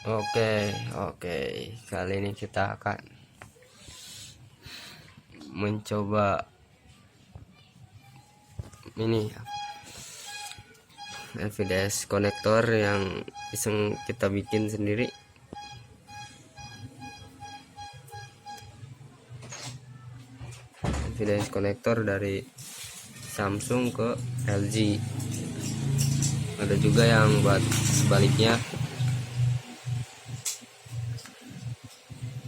Oke, kali ini kita akan mencoba ini LVDS konektor yang iseng kita bikin sendiri. LVDS konektor dari Samsung ke LG. Ada juga yang buat sebaliknya.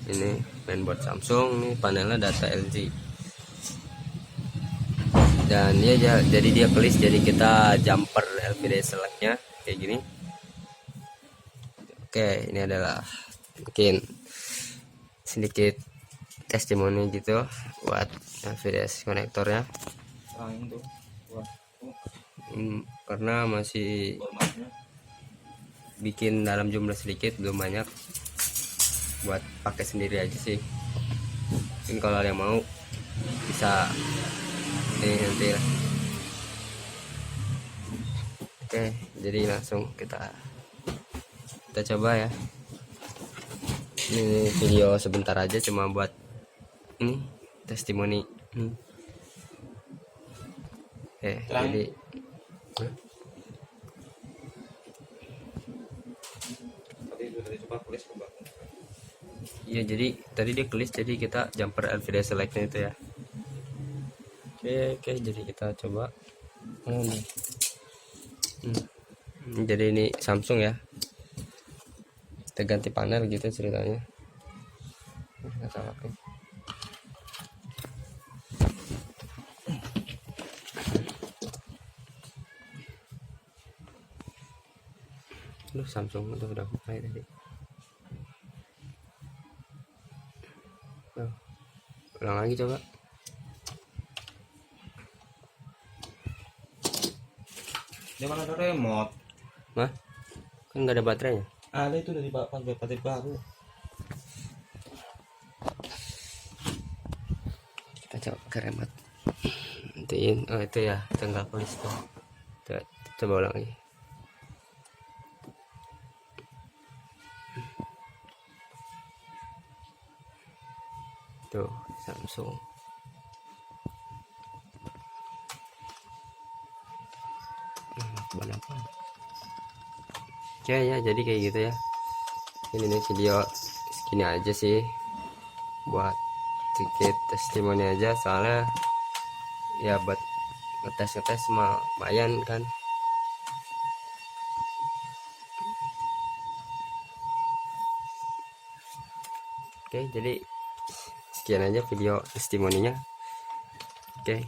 Ini mainboard Samsung, ini panelnya data LG. Dan ya jadi dia kelis, jadi kita jumper LVDS selectnya kayak gini. Oke, ini adalah mungkin sedikit testimoni gitu buat LVDS konektornya. Karena masih bikin dalam jumlah sedikit, belum banyak, buat pakai sendiri aja sih. Mungkin kalau ada yang mau bisa ini nanti lah. Oke, jadi langsung kita coba ya. Ini video sebentar aja, cuma buat ini testimoni. Jadi iya, jadi tadi dia kelis, jadi kita jumper LVDS selectnya itu ya. Oke, jadi kita coba. Jadi ini Samsung ya, kita ganti panel gitu ceritanya. Samsung itu udah mulai tadi. Ulang lagi coba. Dia mana ada remote? Kan nggak ada baterainya. Ada itu dari baterai baru. Kita coba ke remote. Nantiin. Oh itu ya, tinggal polis tuh. Coba ulang lagi. Tuh Samsung. Apa? Oke ya, jadi kayak gitu ya. Ini nih video segini aja sih, buat sedikit testimoni aja, soalnya ya buat ngetes lumayan kan. Oke, jadi sekian aja video testimoninya. Oke.